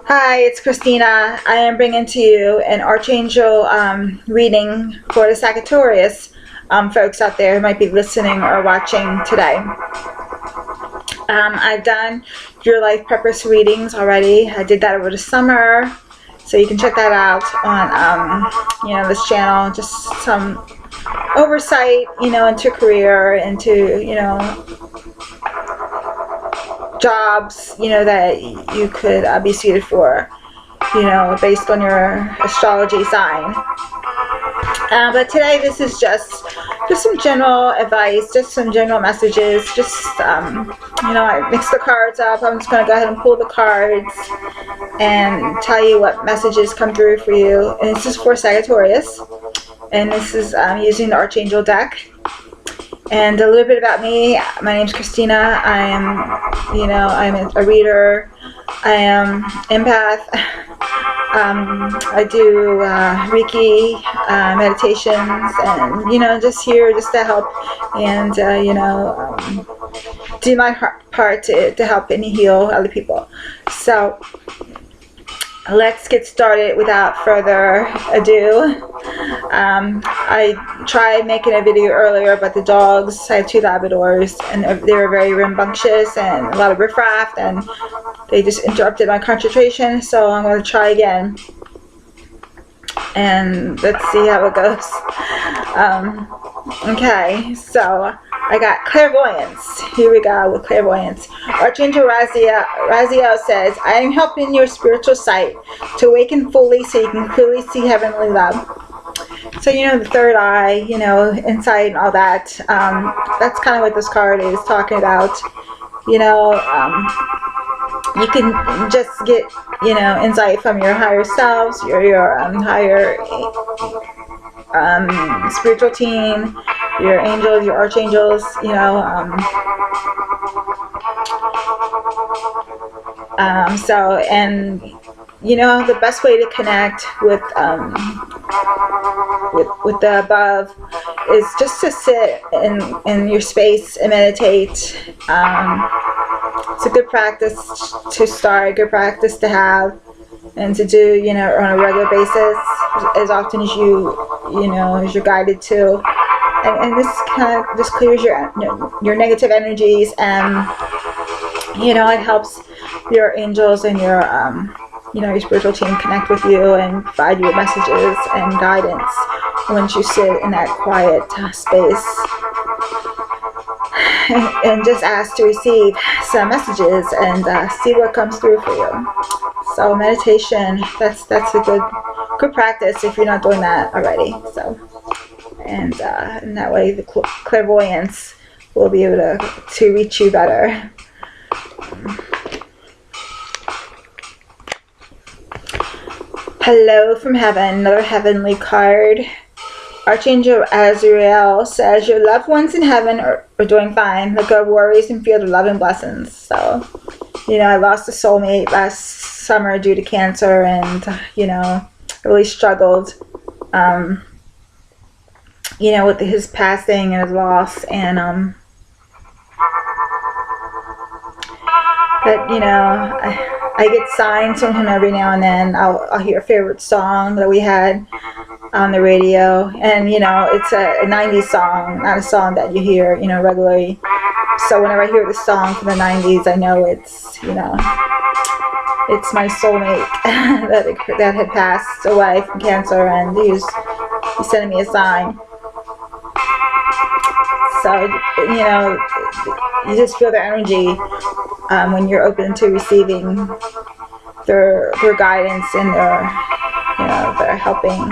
Hi, it's Kristina. I am bringing to you an Archangel reading for the Sagittarius folks out there who might be listening or watching today. I've done your life purpose readings already. I did that over the summer, so you can check that out on this channel. Just some oversight, into career, into jobs, that you could be suited for, based on your astrology sign. But today this is just some general advice, just some general messages, I mixed the cards up. I'm just going to go ahead and pull the cards and tell you what messages come through for you. And this is for Sagittarius, and this is using the Archangel deck. And a little bit about me. My name's Kristina. I'm a reader. I am empath. I do Reiki meditations, and just here just to help and do my part to help and heal other people. So let's get started without further ado. I tried making a video earlier, but the dogs, I have 2 Labradors, and they were very rambunctious and a lot of riffraff, and they just interrupted my concentration, so I'm going to try again. And let's see how it goes. Okay, so I got clairvoyance. Here we go with clairvoyance. Archangel Raziel says, I am helping your spiritual sight to awaken fully so you can clearly see heavenly love. So, the third eye, insight and all that. That's kind of what this card is talking about. You can just get, insight from your higher selves, your higher spiritual team, your angels, your archangels, the best way to connect with the above is just to sit in your space and meditate. It's a good practice to start, good practice to have, and to do, on a regular basis, as often as as you're guided to. And this kind of just clears your negative energies, and it helps your angels and your your spiritual team connect with you and provide you with messages and guidance once you sit in that quiet space and just ask to receive some messages and see what comes through for you. So meditation, that's a good practice if you're not doing that already. So and that way the clairvoyance will be able to reach you better. Hello from heaven, another heavenly card. Archangel Azrael says your loved ones in heaven are doing fine. Let go of worries and feel the love and blessings. So, I lost a soulmate last summer due to cancer, and really struggled with his passing and his loss, and but I get signs from him every now and then. I'll hear a favorite song that we had on the radio, and it's a 90s song, not a song that you hear regularly. So whenever I hear the song from the 90s, I know it's it's my soulmate that had passed away from cancer, and he's sending me a sign. So you just feel their energy when you're open to receiving their guidance and their helping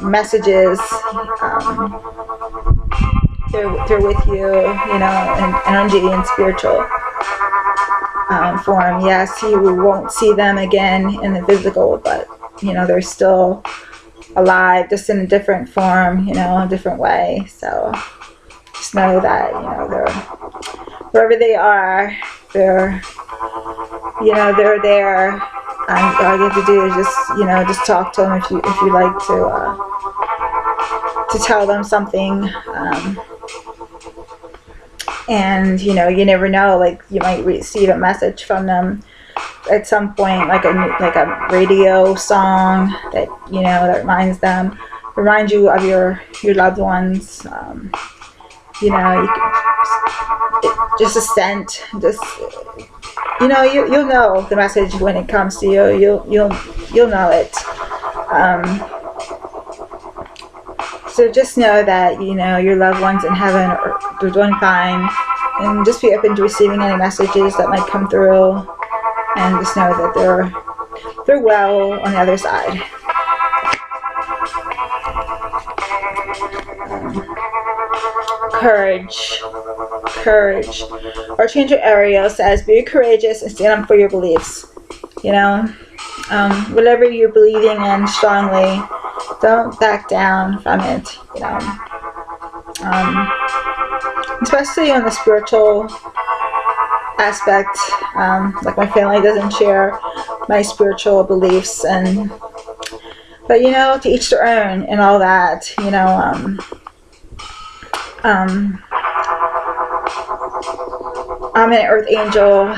messages. They're with you, in energy and spiritual form. Yes, you won't see them again in the physical, but they're still alive, just in a different form, a different way. So just know that they're wherever they are, they're there. All you have to do is just talk to them if you like to tell them something. And you know, you never know, like you might receive a message from them at some point, like a radio song that, you know, that reminds you of your loved ones. You know, just a scent, just, you know, you'll know the message when it comes to you. You'll know it. So just know that, you know, your loved ones in heaven they're doing fine, and just be open to receiving any messages that might come through, and just know that they're well on the other side. Courage. Archangel Ariel says, be courageous and stand up for your beliefs. You know, whatever you're believing in strongly, don't back down from it. You know, especially on the spiritual aspect. Like my family doesn't share my spiritual beliefs, but you know, to each their own and all that. You know, I'm an earth angel,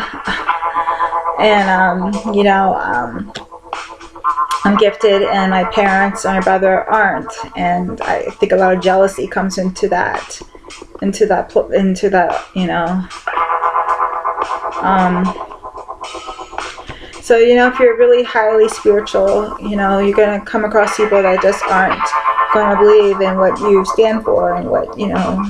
and you know, I'm gifted, and my parents and my brother aren't, and I think a lot of jealousy comes into that, you know. So, you know, if you're really highly spiritual, you know, you're going to come across people that just aren't going to believe in what you stand for and what, you know,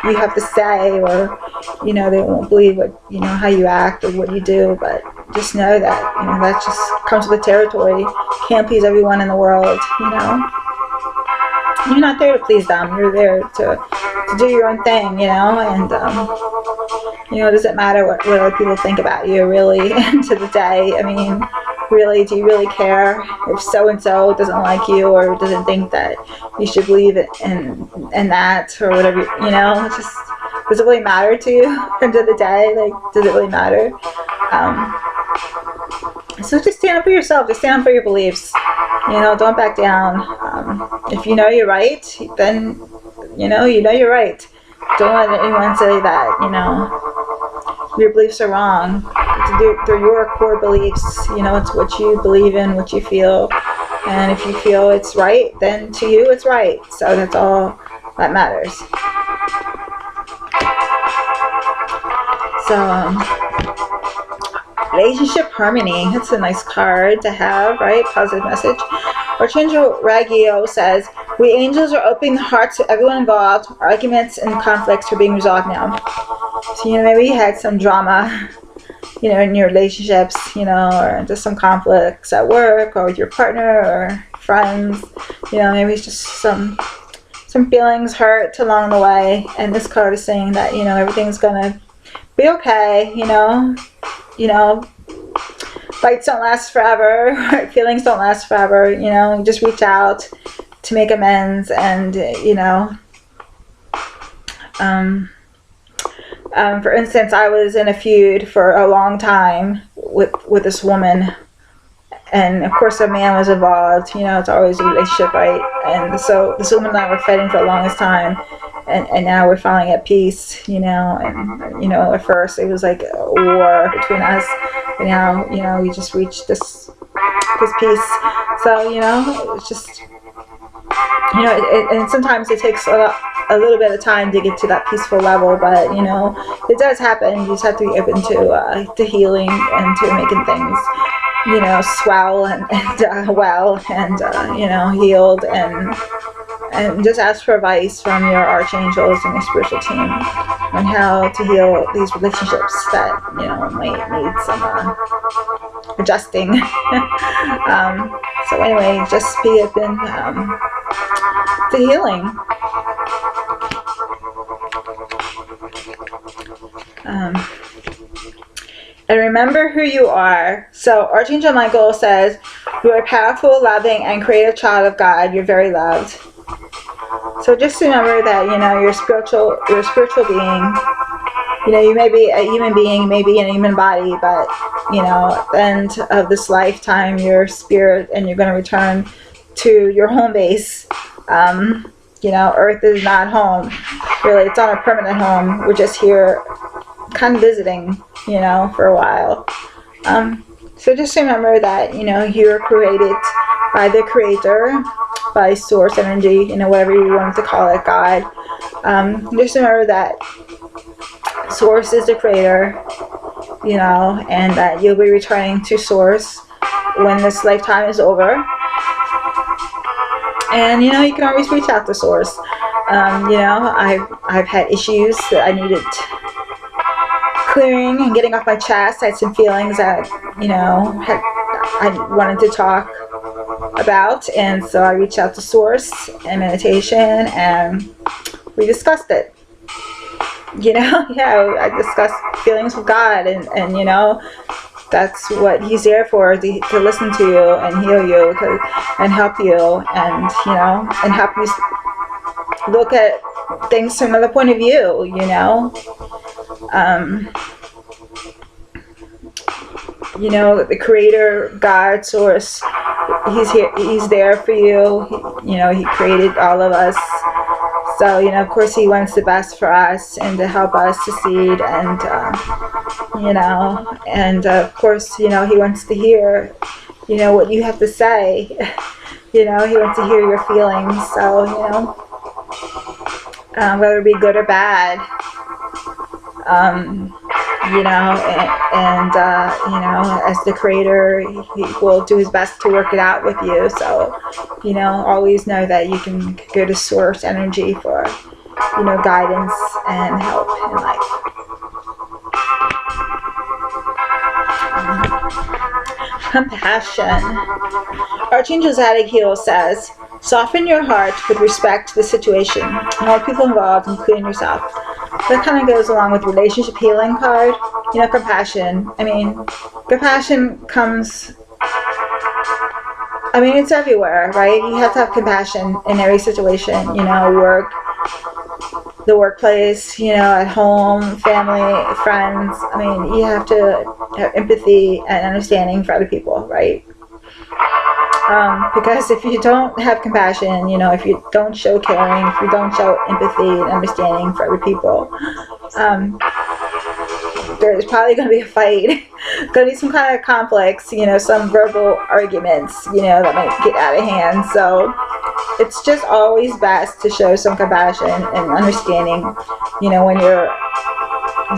you have to say, or, you know, they won't believe what, you know, how you act or what you do. But just know that, you know, that just comes with the territory. You can't please everyone in the world, you know. You're not there to please them. You're there to do your own thing, you know, and you know, it doesn't matter what other people think about you, really, end of the day. I mean, really, do you really care if so-and-so doesn't like you or doesn't think that you should believe in that or whatever, you know? It just, does it really matter to you, end of the day? Like, does it really matter? So just stand up for yourself. Just stand up for your beliefs. You know, don't back down. If you know you're right, then, you know you're right. Don't let anyone say that, you know, your beliefs are wrong. They're your core beliefs. You know, it's what you believe in, what you feel. And if you feel it's right, then to you it's right. So that's all that matters. So, relationship harmony. That's a nice card to have, right? Positive message. Archangel Raguel says, we angels are opening the hearts of everyone involved. Arguments and conflicts are being resolved now. So, you know, maybe you had some drama, you know, in your relationships, you know, or just some conflicts at work or with your partner or friends. You know, maybe it's just some feelings hurt along the way. And this card is saying that, you know, everything's going to be okay, you know. You know, fights don't last forever, feelings don't last forever, you know, you just reach out to make amends. And, you know, for instance, I was in a feud for a long time with this woman, and of course a man was involved. You know, it's always a relationship, right? And so this woman and I were fighting for the longest time, and now we're finally at peace, you know. And, you know, at first it was like a war between us, but now, you know, we just reached this peace. So, you know, it's just, you know, and sometimes it takes a little bit of time to get to that peaceful level, but, you know, it does happen. You just have to be open to healing and to making things, you know, swell and well, and you know, healed, and just ask for advice from your archangels and your spiritual team on how to heal these relationships that, you know, might need some adjusting. So anyway, just be open to healing. And remember who you are. So Archangel Michael says, you are a powerful, loving, and creative child of God. You're very loved. So just remember that, you know, you're a spiritual being. You know, you may be a human being, you may be in a human body, but, you know, at the end of this lifetime, you're spirit, and you're going to return to your home base. You know, Earth is not home. Really, it's not a permanent home. We're just here kind of visiting, you know, for a while. So just remember that, you know, you're created by the Creator, by Source Energy, you know, whatever you want to call it, God. Just remember that Source is the Creator, you know, and that you'll be returning to Source when this lifetime is over. And, you know, you can always reach out to Source. You know, I've had issues that I needed clearing and getting off my chest. I had some feelings that, you know, I wanted to talk about, and so I reached out to Source and meditation, and we discussed it. You know, yeah, I discussed feelings with God, and you know, that's what He's there for, to listen to you and heal you, and help you, and you know, and help you look at things from another point of view. You know, you know, the Creator, God, Source, He's here, He's there for you. You know, He created all of us. So, you know, of course He wants the best for us and to help us succeed, and, you know, and of course, you know, He wants to hear, you know, what you have to say. You know, He wants to hear your feelings. So, you know, whether it be good or bad, you know, and you know, as the Creator, He will do His best to work it out with you. So, you know, always know that you can go to Source Energy for, you know, guidance and help in life. Compassion. Archangel Zadkiel says, soften your heart with respect to the situation and all people involved, including yourself. That kind of goes along with relationship healing card. You know, compassion. I mean, compassion comes, I mean, it's everywhere, right? You have to have compassion in every situation. You know, work, the workplace, you know, at home, family, friends. I mean, you have to have empathy and understanding for other people, right? Because if you don't have compassion, you know, if you don't show caring, if you don't show empathy and understanding for other people, there's probably going to be a fight. Going to be some kind of conflicts, you know, some verbal arguments, you know, that might get out of hand. So it's just always best to show some compassion and understanding, you know, when you're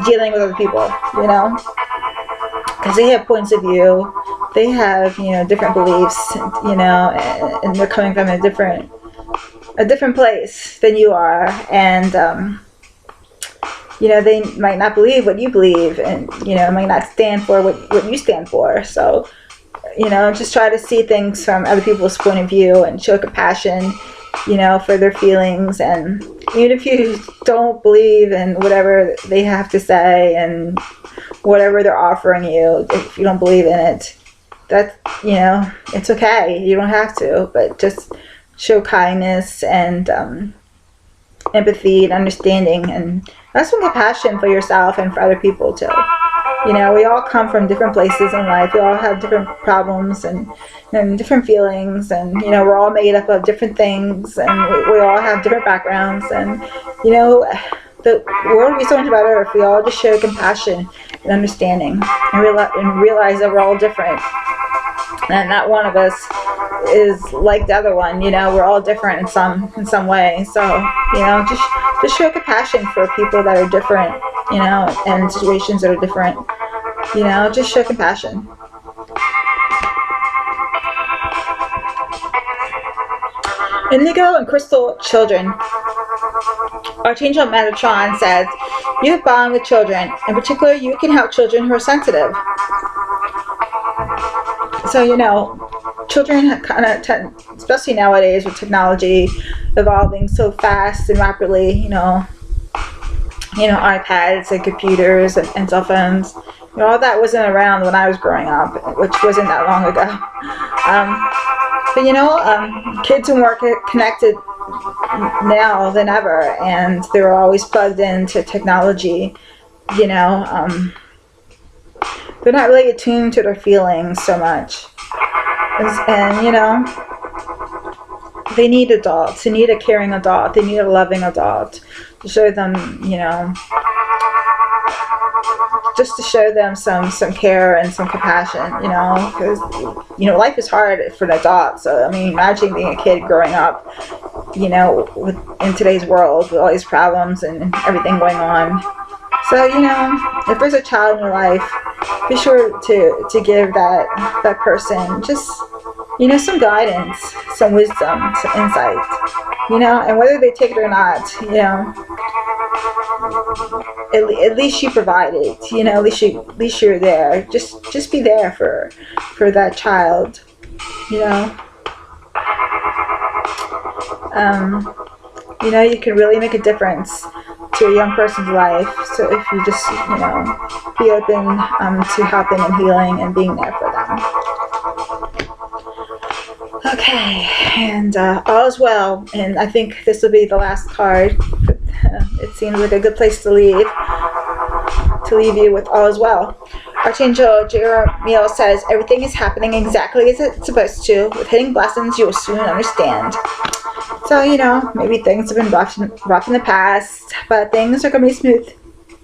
dealing with other people, you know, because they have points of view. They have, you know, different beliefs, you know, and they're coming from a different place than you are, and you know, they might not believe what you believe, and you know, might not stand for what you stand for. So, you know, just try to see things from other people's point of view and show compassion, you know, for their feelings. And even if you don't believe in whatever they have to say and whatever they're offering you, if you don't believe in it, that's, you know, it's okay. You don't have to, but just show kindness and empathy and understanding, and have some compassion for yourself and for other people too. You know, we all come from different places in life. We all have different problems and different feelings, and you know, we're all made up of different things, and we all have different backgrounds, and you know, the world would be so much better if we all just show compassion and understanding, and realize that we're all different, and not one of us is like the other one. You know, we're all different in some way. So, you know, just show compassion for people that are different, you know, and situations that are different. You know, just show compassion. Indigo and Crystal Children. Archangel Metatron says, you have bond with children. In particular, you can help children who are sensitive. So, you know, children kind of especially nowadays with technology evolving so fast and rapidly, you know, iPads and computers and cell phones, you know, all that wasn't around when I was growing up, which wasn't that long ago. But you know, kids are more connected now than ever, and they're always plugged into technology. You know, they're not really attuned to their feelings so much, and you know, they need adults. They need a caring adult. They need a loving adult to show them, you know, just to show them some care and some compassion, you know, because, you know, life is hard for an adult. So, I mean, imagine being a kid growing up, you know, in today's world with all these problems and everything going on. So, you know, if there's a child in your life, be sure to give that person just, you know, some guidance, some wisdom, some insight, you know, and whether they take it or not, you know, at least you provided, you know, at least you're there. Just be there for that child, you know. You know, you can really make a difference to a young person's life. So if you just, you know, be open to helping and healing and being there for them. Okay, and all is well. And I think this will be the last card. It seems like a good place to leave you with all is well. Archangel Jeremiah says, everything is happening exactly as it's supposed to. With hitting blessings, you will soon understand. So, you know, maybe things have been rough in the past, but things are going to be smooth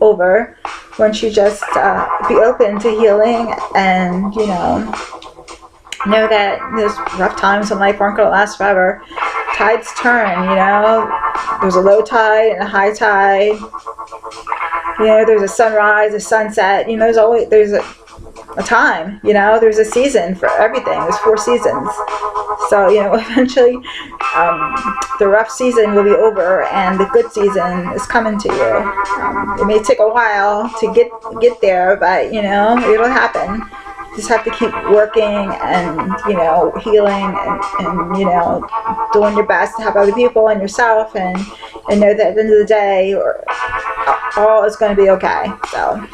over once you just be open to healing and, you know that those rough times in life aren't going to last forever. Tides turn, you know. There's a low tide and a high tide. You know, there's a sunrise, a sunset. You know, there's a time, you know. There's a season for everything. There's 4 seasons. So, you know, eventually the rough season will be over and the good season is coming to you. It may take a while to get there, but, you know, it'll happen. You just have to keep working and, you know, healing and, you know, doing your best to help other people and yourself and know that at the end of the day, all is going to be okay. So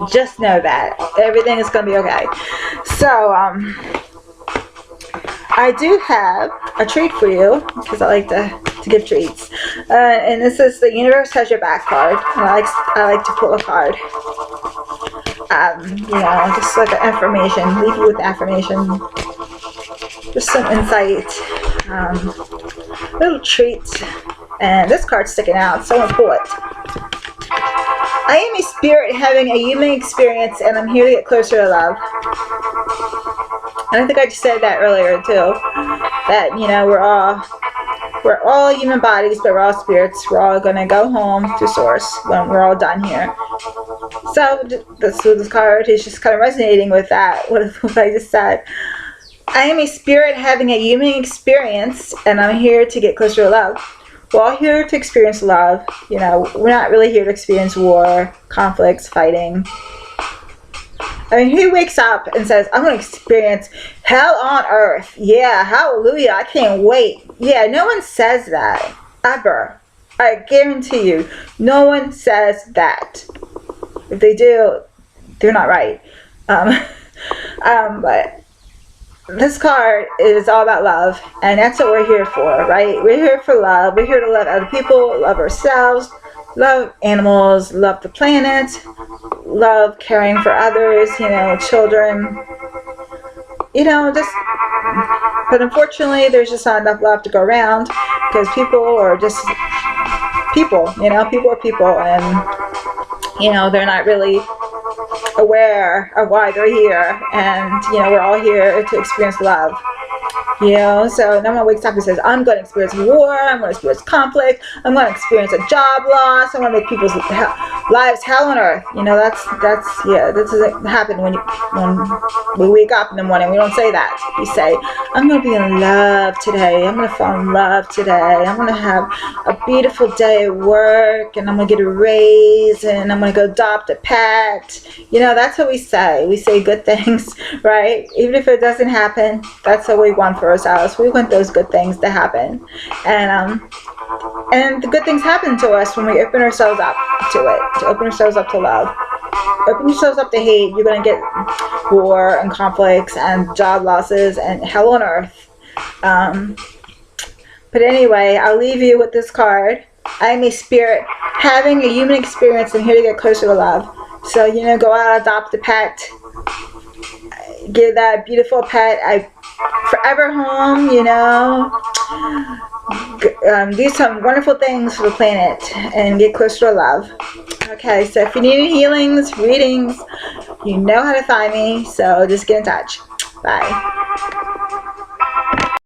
just know that everything is going to be okay. So I do have a treat for you because I like to give treats, and this is the Universe Has Your Back card. And I like to pull a card. You know, just like an affirmation. Leave you with affirmation. Just some insight. Little treat. And this card's sticking out. Someone pull it. I am a spirit having a human experience, and I'm here to get closer to love. And I think I just said that earlier too. That, you know, we're all human bodies, but we're all spirits. We're all gonna go home to Source when we're all done here. So this card is just kind of resonating with that. What I just said. I am a spirit having a human experience, and I'm here to get closer to love. We're all here to experience love. You know, we're not really here to experience war, conflicts, fighting. I mean, who wakes up and says, I'm going to experience hell on earth? Yeah, hallelujah, I can't wait. Yeah, no one says that, ever. I guarantee you, no one says that. If they do, they're not right. But this card is all about love, and that's what we're here for, right? We're here for love. We're here to love other people, love ourselves, love animals, love the planet, love caring for others, you know, children, you know, just, but unfortunately there's just not enough love to go around because people are just people, you know, people are people, and, you know, they're not really aware of why they're here, and, you know, we're all here to experience love. You know, so no one wakes up and says, I'm going to experience war, I'm going to experience conflict, I'm going to experience a job loss, I'm going to make people's lives hell on earth. You know, that's doesn't happen when we wake up in the morning. We don't say that. We say, I'm going to be in love today, I'm going to fall in love today, I'm going to have a beautiful day at work, and I'm going to get a raise, and I'm going to go adopt a pet. You know, that's what we say. We say good things, right? Even if it doesn't happen, that's what we want for ourselves. We want those good things to happen, and the good things happen to us when we open ourselves up to it, to open ourselves up to love. Open yourselves up to hate, you're going to get war and conflicts and job losses and hell on earth. But anyway, I'll leave you with this card. I am a spirit having a human experience and here to get closer to love. So, you know, go out, adopt a pet, give that beautiful pet a forever home, you know. Do some wonderful things for the planet and get closer to love. Okay, so if you need healings, readings, you know how to find me, so just get in touch. Bye.